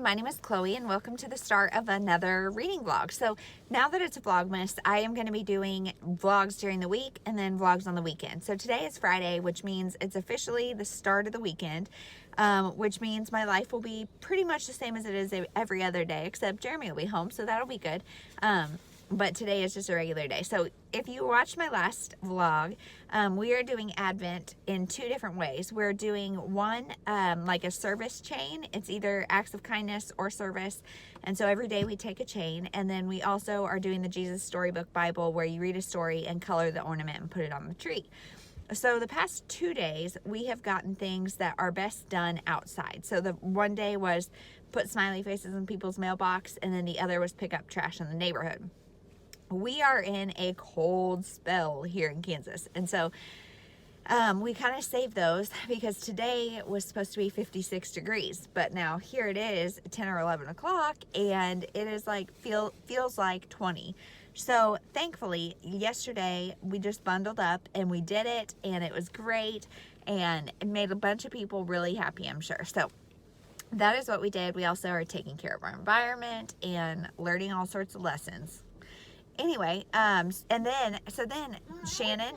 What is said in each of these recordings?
my name is Chloe and welcome to the start of another reading vlog. So now that it's Vlogmas, I am going to be doing vlogs during the week and then vlogs on the weekend. So today is Friday, which means it's officially the start of the weekend, which means my life will be pretty much the same as it is every other day, except Jeremy will be home, so that'll be good. But today is just a regular day. So if you watched my last vlog, we are doing Advent in two different ways. We're doing one like a service chain. It's either acts of kindness or service. And so every day we take a chain. And then we also are doing the Jesus Storybook Bible, where you read a story and color the ornament and put it on the tree. So the past 2 days, we have gotten things that are best done outside. So the one day was put smiley faces in people's mailbox, and then the other was pick up trash in the neighborhood. We are in a cold spell here in Kansas, and so we kind of saved those because today was supposed to be 56 degrees, but now here it is 10 or 11 o'clock and it is like feels like 20. So thankfully yesterday we just bundled up and we did it, and it was great, and it made a bunch of people really happy, I'm sure. So that is what we did. We also are taking care of our environment and learning all sorts of lessons. Anyway, and then Shannon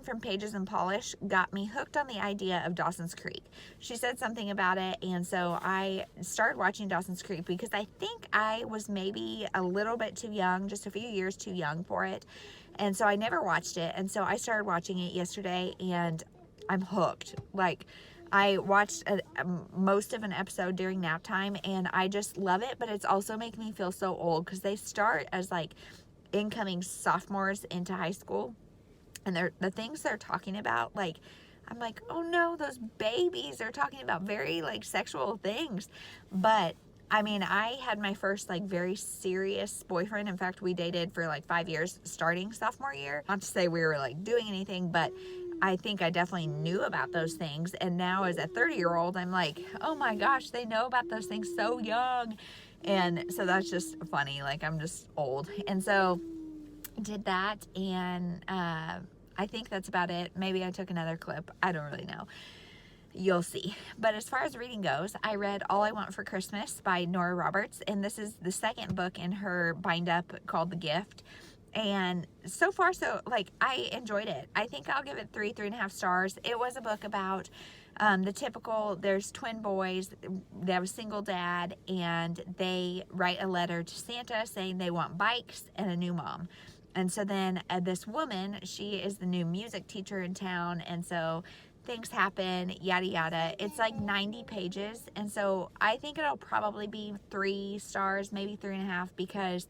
from Pages and Polish got me hooked on the idea of Dawson's Creek. She said something about it, and so I started watching Dawson's Creek because I think I was maybe a little bit too young, just a few years too young for it, and so I never watched it. And so I started watching it yesterday, and I'm hooked. Like, I watched most of an episode during nap time, and I just love it, but it's also making me feel so old because they start as like incoming sophomores into high school, and the things they're talking about, like, I'm like, oh no, those babies are talking about very like sexual things. But I mean, I had my first like very serious boyfriend. In fact, we dated for like 5 years starting sophomore year. Not to say we were like doing anything, but I think I definitely knew about those things. And now as a 30-year-old, I'm like, oh my gosh, they know about those things so young. And so that's just funny. Like, I'm just old. And so did that, and I think that's about it. Maybe I took another clip. I don't really know. You'll see. But as far as reading goes, I read All I Want for Christmas by Nora Roberts, and this is the second book in her bind up called The Gift. And so far, so like, I enjoyed it. I think I'll give it 3.5 stars. It was a book about the typical, there's twin boys, they have a single dad, and they write a letter to Santa saying they want bikes and a new mom. And so then this woman, she is the new music teacher in town, and so things happen, yada yada. It's like 90 pages, and so I think it'll probably be 3 stars, maybe 3.5, because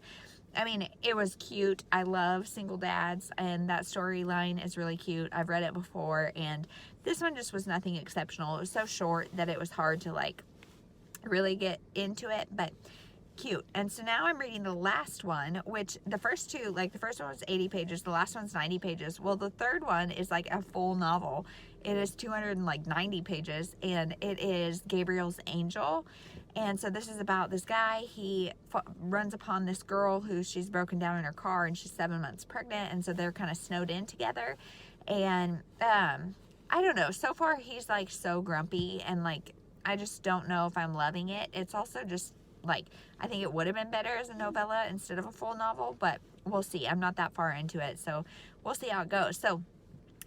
I mean, it was cute. I love single dads, and that storyline is really cute. I've read it before, and this one just was nothing exceptional. It was so short that it was hard to like really get into it, but cute. And so now I'm reading the last one, which the first two, like the first one was 80 pages, the last one's 90 pages. Well, the third one is like a full novel. It is 290 pages, and it is Gabriel's Angel. And so this is about this guy. He runs upon this girl who she's broken down in her car, and she's 7 months pregnant, and so they're kind of snowed in together. And I don't know, so far he's like so grumpy, and like I just don't know if I'm loving it. It's also just like, I think it would have been better as a novella instead of a full novel, but we'll see. I'm not that far into it, so we'll see how it goes. So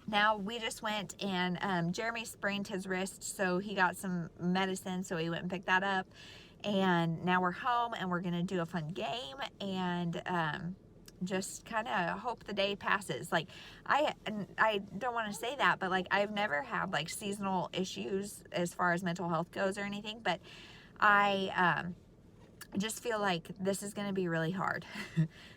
now we just went, and Jeremy sprained his wrist, so he got some medicine, so he went and picked that up. And now we're home, and we're gonna do a fun game, and just kind of hope the day passes. Like, I don't want to say that, but like, I've never had like seasonal issues as far as mental health goes or anything, but I just feel like this is going to be really hard.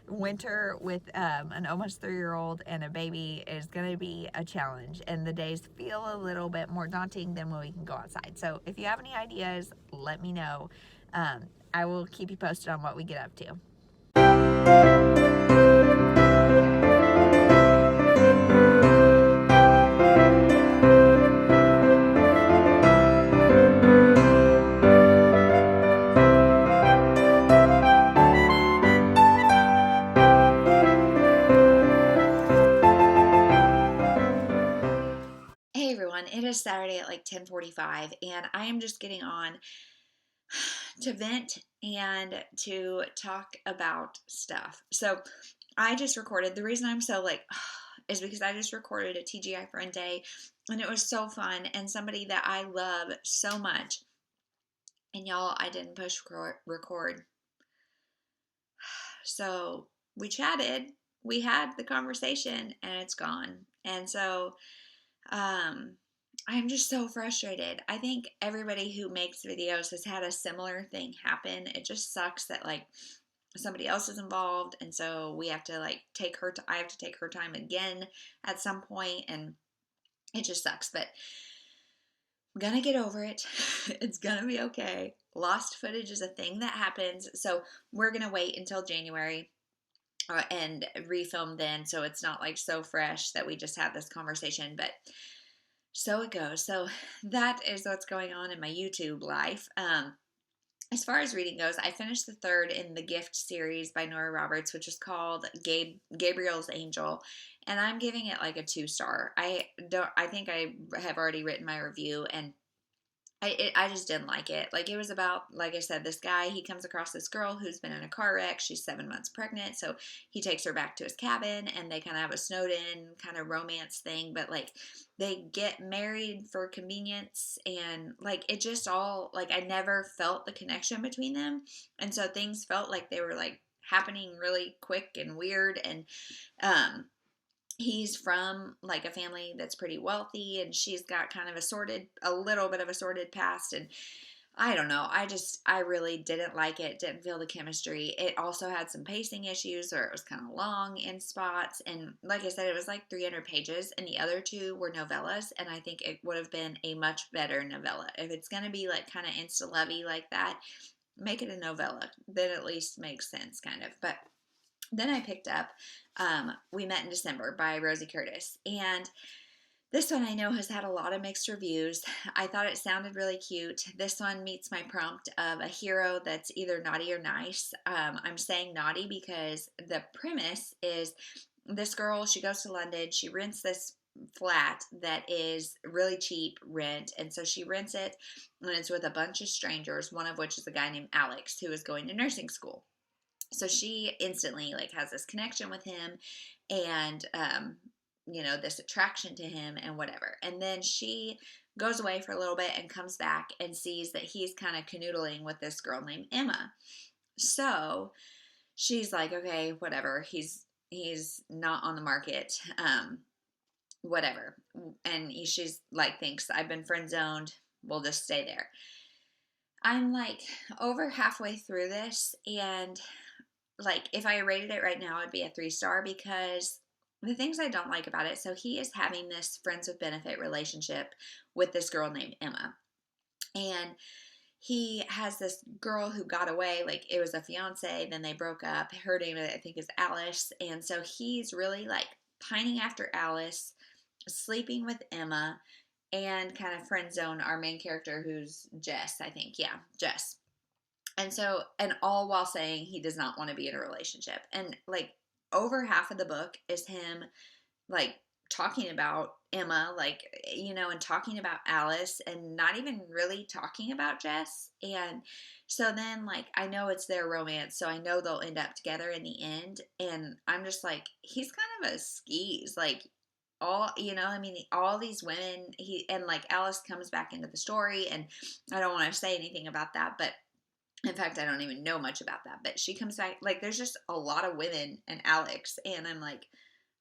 Winter with an almost 3-year-old and a baby is going to be a challenge, and the days feel a little bit more daunting than when we can go outside. So if you have any ideas, let me know. I will keep you posted on what we get up to. Hey everyone, it is Saturday at like 10:45, and I am just getting on to vent and to talk about stuff. So I just recorded. The reason I'm so like is because I just recorded a TGI Friend Day, and it was so fun, and somebody that I love so much. And y'all, I didn't push record. So we chatted, we had the conversation, and it's gone. And so I'm just so frustrated. I think everybody who makes videos has had a similar thing happen. It just sucks that like somebody else is involved, and so we have to like I have to take her time again at some point, and it just sucks. But I'm gonna get over it. It's gonna be okay. Lost footage is a thing that happens, so we're gonna wait until January and refilm then, so it's not like so fresh that we just had this conversation. But so it goes. So that is what's going on in my YouTube life. As far as reading goes, I finished the third in the Gift series by Nora Roberts, which is called Gabriel's Angel, and I'm giving it like a 2-star. I think I have already written my review, and I just didn't like it. Like, it was about, like I said, this guy, he comes across this girl who's been in a car wreck. She's 7 months pregnant, so he takes her back to his cabin, and they kind of have a snowed-in kind of romance thing, but, like, they get married for convenience, and, like, it just all, like, I never felt the connection between them, and so things felt like they were, like, happening really quick and weird, and, he's from like a family that's pretty wealthy, and she's got kind of a little bit of a sordid past, and I don't know. I really didn't like it. Didn't feel the chemistry. It also had some pacing issues, or it was kind of long in spots. And like I said, it was like 300 pages, and the other two were novellas. And I think it would have been a much better novella. If it's going to be like kind of insta-lovey like that, make it a novella. That at least makes sense, kind of. But then I picked up We Met in December by Rosie Curtis. And this one I know has had a lot of mixed reviews. I thought it sounded really cute. This one meets my prompt of a hero that's either naughty or nice. I'm saying naughty because the premise is this girl, she goes to London, she rents this flat that is really cheap rent, and so she rents it, and it's with a bunch of strangers, one of which is a guy named Alex who is going to nursing school. So she instantly like has this connection with him, and this attraction to him and whatever. And then she goes away for a little bit and comes back and sees that he's kind of canoodling with this girl named Emma. So she's like, okay, whatever. He's not on the market. Whatever. And she's like, thinks I've been friend zoned. We'll just stay there. I'm like over halfway through this, and like if I rated it right now, it'd be a 3-star because the things I don't like about it. So he is having this friends with benefit relationship with this girl named Emma, and he has this girl who got away. Like, it was a fiance, then they broke up. Her name, I think, is Alice, and so he's really like pining after Alice, sleeping with Emma, and kind of friend zone our main character, who's Jess, I think. Yeah, Jess. And so, and all while saying he does not want to be in a relationship. And like over half of the book is him like talking about Emma, like, and talking about Alice, and not even really talking about Jess. And so then, like, I know it's their romance, so I know they'll end up together in the end. And I'm just like, he's kind of a skis, like, all these women, and like Alice comes back into the story, and I don't want to say anything about that, but in fact, I don't even know much about that, but she comes back. Like, there's just a lot of women and Alex, and I'm like,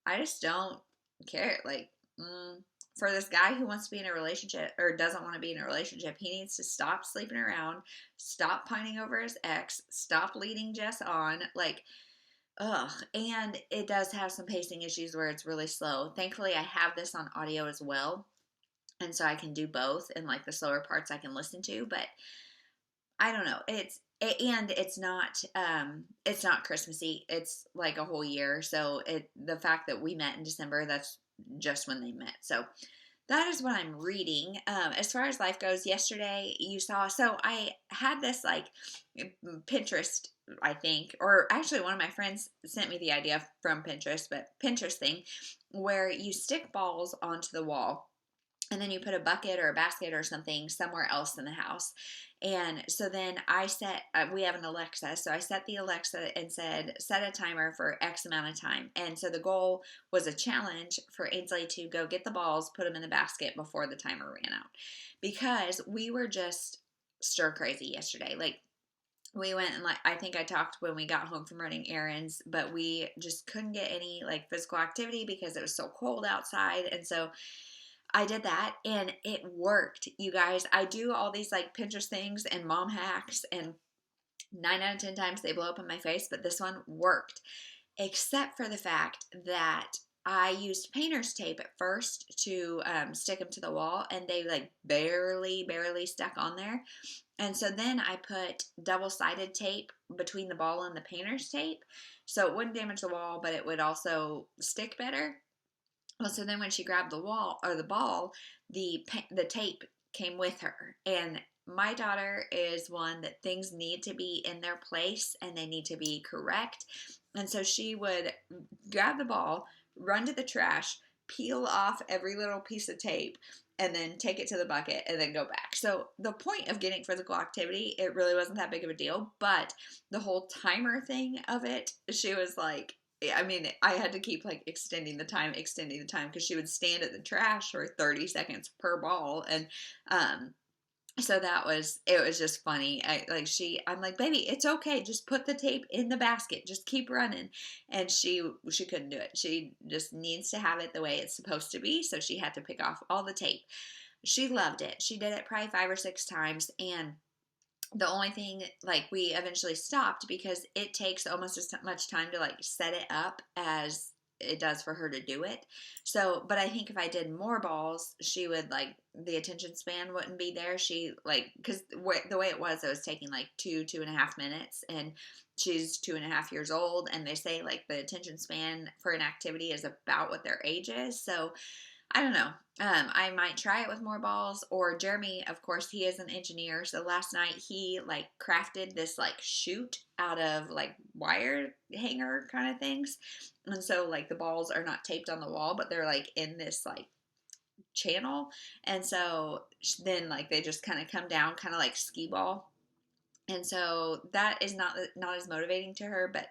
I just don't care. Like, for this guy who wants to be in a relationship or doesn't want to be in a relationship, he needs to stop sleeping around, stop pining over his ex, stop leading Jess on. Like, ugh. And it does have some pacing issues where it's really slow. Thankfully, I have this on audio as well, and so I can do both, and like the slower parts I can listen to, but I don't know. It's not Christmassy. It's like a whole year. So the fact that we met in December, that's just when they met. So that is what I'm reading. As far as life goes, yesterday you saw, so I had this like Pinterest, I think, or actually one of my friends sent me the idea from Pinterest, but Pinterest thing where you stick balls onto the wall, and then you put a bucket or a basket or something somewhere else in the house. And so then I set, we have an Alexa, so I set the Alexa and said, set a timer for X amount of time. And so the goal was a challenge for Ainsley to go get the balls, put them in the basket before the timer ran out. Because we were just stir crazy yesterday. Like, we went and, like, I think I talked when we got home from running errands, but we just couldn't get any, like, physical activity because it was so cold outside. And so I did that and it worked, you guys. I do all these, like, Pinterest things and mom hacks, and 9 out of 10 times they blow up in my face, but this one worked, except for the fact that I used painter's tape at first to stick them to the wall, and they, like, barely stuck on there. And so then I put double-sided tape between the ball and the painter's tape, so it wouldn't damage the wall, but it would also stick better. Well, so then when she grabbed the wall or the ball, the tape came with her. And my daughter is one that things need to be in their place and they need to be correct. And so she would grab the ball, run to the trash, peel off every little piece of tape, and then take it to the bucket and then go back. So the point of getting physical activity, it really wasn't that big of a deal, but the whole timer thing of it, she was like, I mean, I had to keep, like, extending the time, because she would stand at the trash for 30 seconds per ball. And so it was just funny. I'm like, baby, it's okay. Just put the tape in the basket. Just keep running. And she couldn't do it. She just needs to have it the way it's supposed to be. So she had to pick off all the tape. She loved it. She did it probably 5 or 6 times. And the only thing, like, we eventually stopped because it takes almost as much time to, like, set it up as it does for her to do it. So, but I think if I did more balls, she would, like, the attention span wouldn't be there. She, like, because the way it was taking like 2.5 minutes, and she's 2.5 years old, and they say, like, the attention span for an activity is about what their age is. So I don't know. I might try it with more balls. Or Jeremy, of course, he is an engineer. So last night he, like, crafted this, like, chute out of, like, wire hanger kind of things. And so, like, the balls are not taped on the wall, but they're, like, in this, like, channel. And so then, like, they just kind of come down, kind of like skee ball. And so that is not as motivating to her, but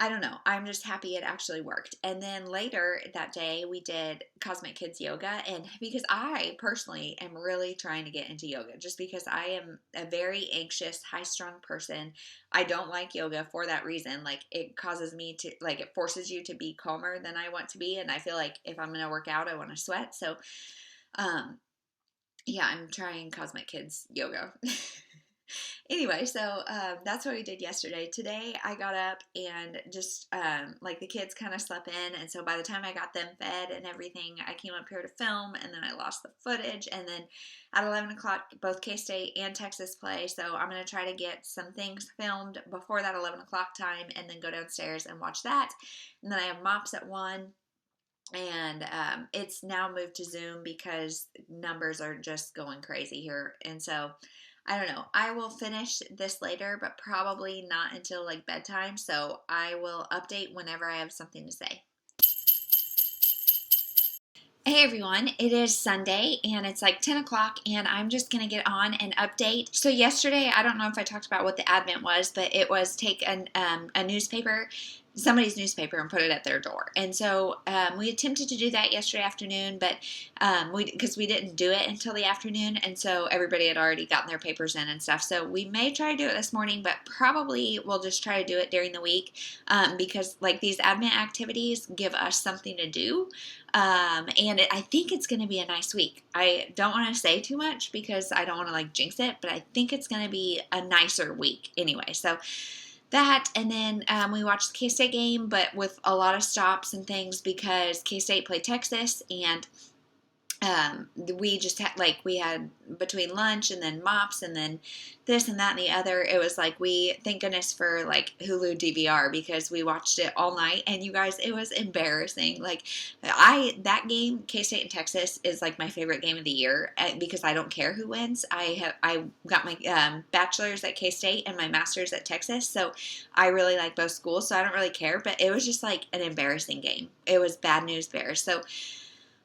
I don't know. I'm just happy it actually worked. And then later that day, we did Cosmic Kids Yoga. And because I personally am really trying to get into yoga, just because I am a very anxious, high-strung person. I don't like yoga for that reason. Like, it causes me to, like, it forces you to be calmer than I want to be. And I feel like if I'm going to work out, I want to sweat. So, yeah, I'm trying Cosmic Kids Yoga. Anyway, so that's what we did yesterday. Today I got up and just, like, the kids kind of slept in, and so by the time I got them fed and everything, I came up here to film, and then I lost the footage, and then at 11 o'clock, both K-State and Texas play, so I'm going to try to get some things filmed before that 11 o'clock time, and then go downstairs and watch that. And then I have MOPS at 1. And it's now moved to Zoom because numbers are just going crazy here. And so I don't know. I will finish this later, but probably not until, like, bedtime. So I will update whenever I have something to say. Hey everyone, it is Sunday and it's like 10 o'clock and I'm just going to get on and update. So yesterday, I don't know if I talked about what the advent was, but it was take a newspaper, somebody's newspaper, and put it at their door. And so we attempted to do that yesterday afternoon, but because we didn't do it until the afternoon, and so everybody had already gotten their papers in and stuff. So we may try to do it this morning, but probably we'll just try to do it during the week because, like, these advent activities give us something to do. And I think it's going to be a nice week. I don't want to say too much because I don't want to, like, jinx it, but I think it's going to be a nicer week anyway. So that, and then we watched the K-State game, but with a lot of stops and things because K-State played Texas, and we just had, like, we had between lunch and then MOPS and then this and that and the other, it was like, thank goodness for, like, Hulu DVR because we watched it all night, and you guys, it was embarrassing. Like, that game, K-State and Texas, is, like, my favorite game of the year because I don't care who wins. I got my bachelor's at K-State and my master's at Texas, so I really like both schools, so I don't really care, but it was just, like, an embarrassing game. It was Bad News Bears. So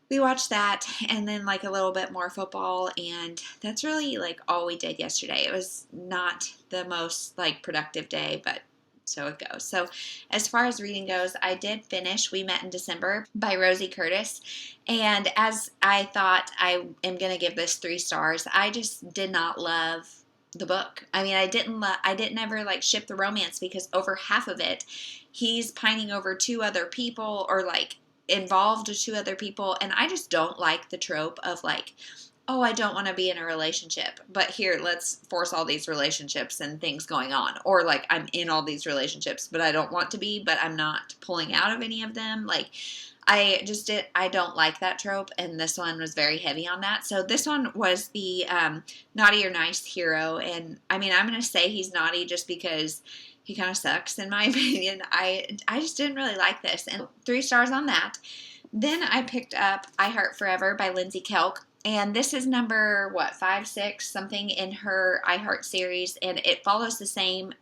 we watched that, and then like a little bit more football, and that's really like all we did yesterday. It was not the most like productive day, but so it goes. So as far as reading goes, I did finish We Met in December by Rosie Curtis, and as I thought, I am going to give this 3 stars. I just did not love the book. I mean, I didn't ever like ship the romance, because over half of it he's pining over 2 other people, or like involved with 2 other people, and I just don't like the trope of like, oh, I don't want to be in a relationship, but here, let's force all these relationships and things going on. Or like, I'm in all these relationships, but I don't want to be, but I'm not pulling out of any of them. Like, I don't like that trope, and this one was very heavy on that. So this one was the naughty or nice hero, and I mean, I'm going to say he's naughty just because he kind of sucks, in my opinion. I just didn't really like this, and 3 stars on that. Then I picked up I Heart Forever by Lindsay Kelk, and this is number, 5, 6, something in her I Heart series, and it follows the same,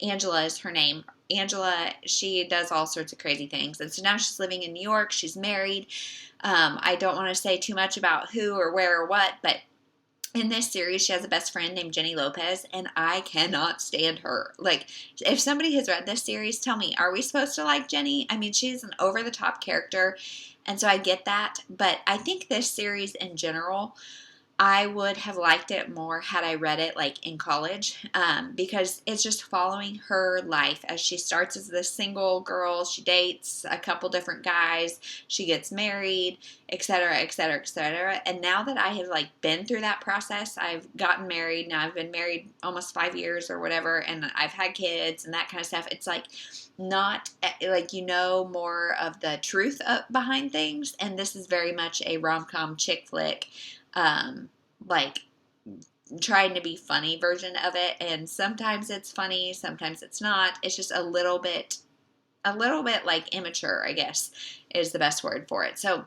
Angela is her name. Angela, she does all sorts of crazy things, and so now she's living in New York, she's married. I don't want to say too much about who or where or what, but in this series, she has a best friend named Jenny Lopez, and I cannot stand her. Like, if somebody has read this series, tell me, are we supposed to like Jenny? I mean, she's an over-the-top character, and so I get that, but I think this series in general, I would have liked it more had I read it like in college, because it's just following her life as she starts as this single girl. She dates a couple different guys, she gets married, etc., etc., etc. And now that I have like been through that process, I've gotten married. Now I've been married almost 5 years or whatever, and I've had kids and that kind of stuff. It's like not like, you know, more of the truth behind things, and this is very much a rom-com chick flick, like trying to be funny version of it, and sometimes it's funny, sometimes it's not. It's just a little bit like immature, I guess is the best word for it. So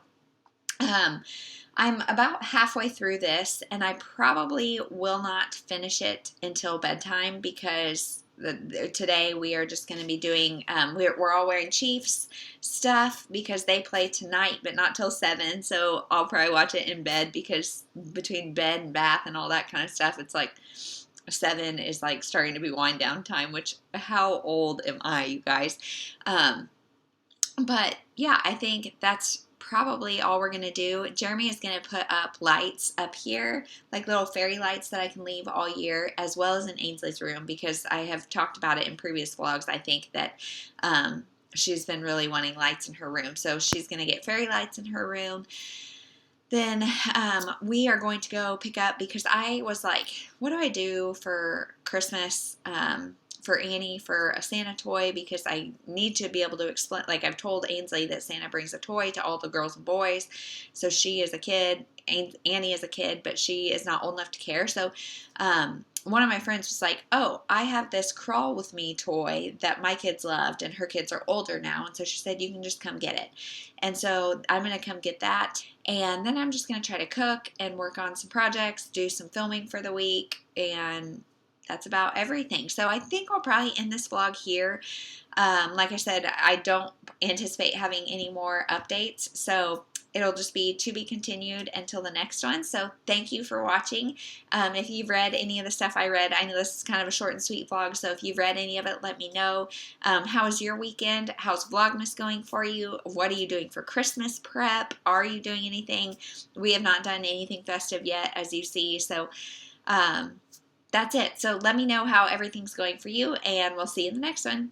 I'm about halfway through this, and I probably will not finish it until bedtime, because today we are just going to be doing, we're all wearing Chiefs stuff because they play tonight, but not till 7, so I'll probably watch it in bed, because between bed and bath and all that kind of stuff, it's like 7 is like starting to be wind down time, which, how old am I, you guys? But yeah, I think that's probably all we're going to do. Jeremy is going to put up lights up here, like little fairy lights that I can leave all year, as well as in Ainsley's room, because I have talked about it in previous vlogs. I think that she's been really wanting lights in her room, so she's going to get fairy lights in her room. Then we are going to go pick up, because I was like, what do I do for Christmas for Annie for a Santa toy, because I need to be able to explain, like I've told Ainsley that Santa brings a toy to all the girls and boys, so she is a kid, Annie is a kid, but she is not old enough to care. So one of my friends was like, oh, I have this Crawl With Me toy that my kids loved, and her kids are older now, and so she said, you can just come get it. And so I'm going to come get that, and then I'm just going to try to cook and work on some projects, do some filming for the week, and that's about everything. So I think I'll probably end this vlog here. Like I said, I don't anticipate having any more updates, so it'll just be to be continued until the next one. So thank you for watching. If you've read any of the stuff I read, I know this is kind of a short and sweet vlog, so if you've read any of it, let me know. How was your weekend? How's Vlogmas going for you? What are you doing for Christmas prep? Are you doing anything? We have not done anything festive yet, as you see, so that's it. So let me know how everything's going for you, and we'll see you in the next one.